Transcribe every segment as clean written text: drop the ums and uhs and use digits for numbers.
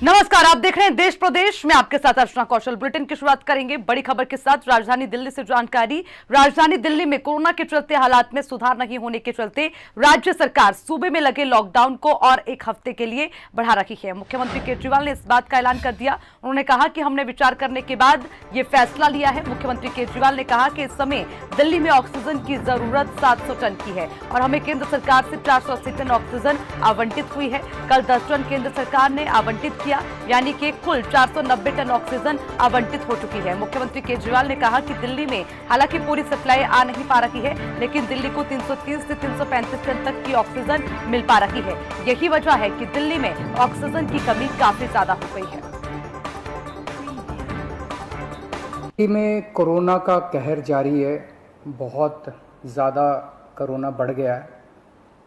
नमस्कार, आप देख रहे हैं देश प्रदेश में, आपके साथ अर्चना कौशल। बुलेटिन की शुरुआत करेंगे बड़ी खबर के साथ। राजधानी दिल्ली से जानकारी। राजधानी दिल्ली में कोरोना के चलते हालात में सुधार नहीं होने के चलते राज्य सरकार सूबे में लगे लॉकडाउन को और एक हफ्ते के लिए बढ़ा रही है। मुख्यमंत्री केजरीवाल ने इस बात का ऐलान कर दिया। उन्होंने कहा कि हमने विचार करने के बाद ये फैसला लिया है। मुख्यमंत्री केजरीवाल ने कहा कि इस समय दिल्ली में ऑक्सीजन की जरूरत 700 टन की है और हमें केंद्र सरकार से 480 टन ऑक्सीजन आवंटित हुई है। कल 10 टन केंद्र सरकार ने आवंटित किया, यानी कि कुल 490 टन ऑक्सीजन आवंटित हो चुकी है। मुख्यमंत्री केजरीवाल ने कहा कि दिल्ली में हालांकि पूरी सप्लाई आ नहीं पा रही है, लेकिन दिल्ली को 330 से 335 टन तक की ऑक्सीजन मिल पा रही है। यही वजह है कि दिल्ली में ऑक्सीजन की कमी काफी ज्यादा हो गई है। दिल्ली में कोरोना का कहर जारी है। बहुत ज़्यादा कोरोना बढ़ गया है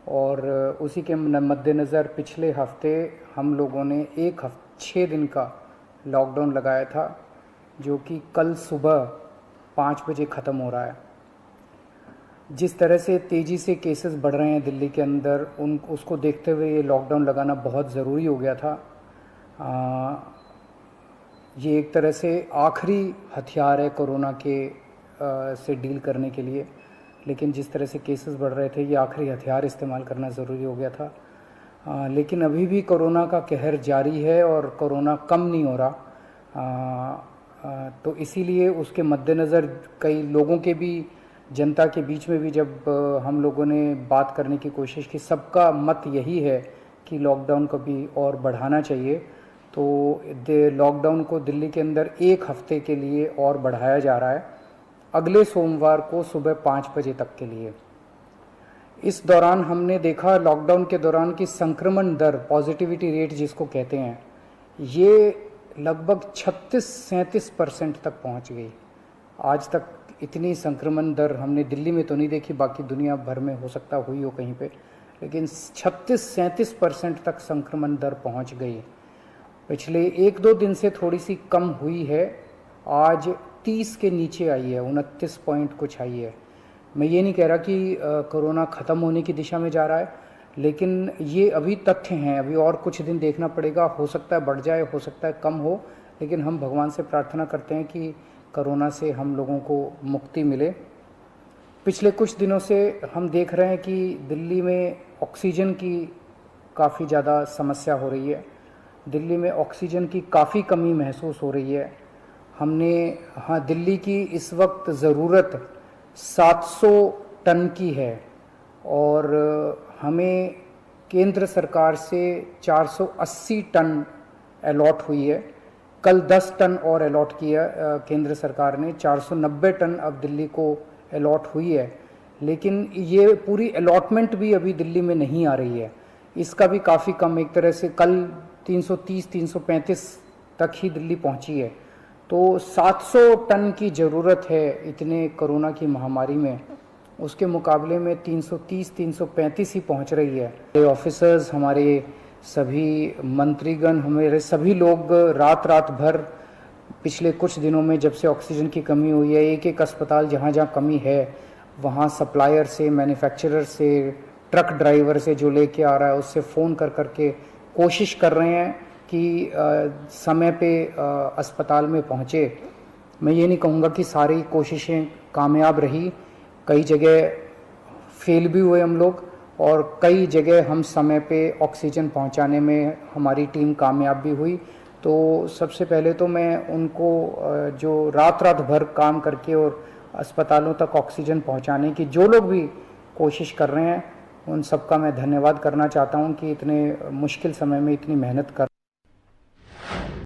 और उसी के मद्देनज़र पिछले हफ्ते हम लोगों ने 6 दिन का लॉकडाउन लगाया था, जो कि कल सुबह 5 बजे ख़त्म हो रहा है। जिस तरह से तेज़ी से केसेस बढ़ रहे हैं दिल्ली के अंदर, उसको देखते हुए ये लॉकडाउन लगाना बहुत ज़रूरी हो गया था। ये एक तरह से आखिरी हथियार है कोरोना के से डील करने के लिए, लेकिन जिस तरह से केसेस बढ़ रहे थे, ये आखिरी हथियार इस्तेमाल करना ज़रूरी हो गया था। लेकिन अभी भी कोरोना का कहर जारी है और कोरोना कम नहीं हो रहा। तो इसीलिए उसके मद्देनज़र कई लोगों के भी, जनता के बीच में भी जब हम लोगों ने बात करने की कोशिश की, सबका मत यही है कि लॉकडाउन को भी और बढ़ाना चाहिए। तो लॉकडाउन को दिल्ली के अंदर 1 हफ्ते के लिए और बढ़ाया जा रहा है, अगले सोमवार को सुबह 5 बजे तक के लिए। इस दौरान हमने देखा, लॉकडाउन के दौरान की संक्रमण दर, पॉजिटिविटी रेट जिसको कहते हैं, ये लगभग 36-37% तक पहुंच गई। आज तक इतनी संक्रमण दर हमने दिल्ली में तो नहीं देखी, बाकी दुनिया भर में हो सकता हुई हो कहीं पे, लेकिन 36-37% तक संक्रमण दर पहुंच गई। पिछले 1-2 दिन से थोड़ी सी कम हुई है, आज 30 के नीचे आई है, 29 पॉइंट कुछ आई है। मैं ये नहीं कह रहा कि कोरोना ख़त्म होने की दिशा में जा रहा है, लेकिन ये अभी तथ्य हैं। अभी और कुछ दिन देखना पड़ेगा, हो सकता है बढ़ जाए, हो सकता है कम हो, लेकिन हम भगवान से प्रार्थना करते हैं कि कोरोना से हम लोगों को मुक्ति मिले। पिछले कुछ दिनों से हम देख रहे हैं कि दिल्ली में ऑक्सीजन की काफ़ी ज़्यादा समस्या हो रही है। दिल्ली में ऑक्सीजन की काफ़ी कमी महसूस हो रही है। दिल्ली की इस वक्त ज़रूरत 700 टन की है और हमें केंद्र सरकार से 480 टन अलॉट हुई है। कल 10 टन और अलॉट किया केंद्र सरकार ने, 490 टन अब दिल्ली को अलॉट हुई है। लेकिन ये पूरी अलॉटमेंट भी अभी दिल्ली में नहीं आ रही है, इसका भी काफ़ी कम, एक तरह से कल 330-335 तक ही दिल्ली पहुंची है। तो 700 टन की ज़रूरत है इतने कोरोना की महामारी में, उसके मुकाबले में 330-335 ही पहुंच रही है। ऑफिसर्स, हमारे सभी मंत्रीगण, हमारे सभी लोग रात भर पिछले कुछ दिनों में, जब से ऑक्सीजन की कमी हुई है, एक अस्पताल जहाँ जहाँ कमी है वहाँ सप्लायर से, मैन्युफैक्चरर से, ट्रक ड्राइवर से जो लेके आ रहा है उससे फ़ोन कर करके कोशिश कर रहे हैं कि समय पे अस्पताल में पहुँचे। मैं ये नहीं कहूँगा कि सारी कोशिशें कामयाब रही, कई जगह फेल भी हुए हम लोग और कई जगह हम समय पे ऑक्सीजन पहुँचाने में हमारी टीम कामयाब भी हुई। तो सबसे पहले तो मैं उनको जो रात भर काम करके और अस्पतालों तक ऑक्सीजन पहुँचाने की जो लोग भी कोशिश कर रहे हैं, उन सबका मैं धन्यवाद करना चाहता हूँ कि इतने मुश्किल समय में इतनी मेहनत कर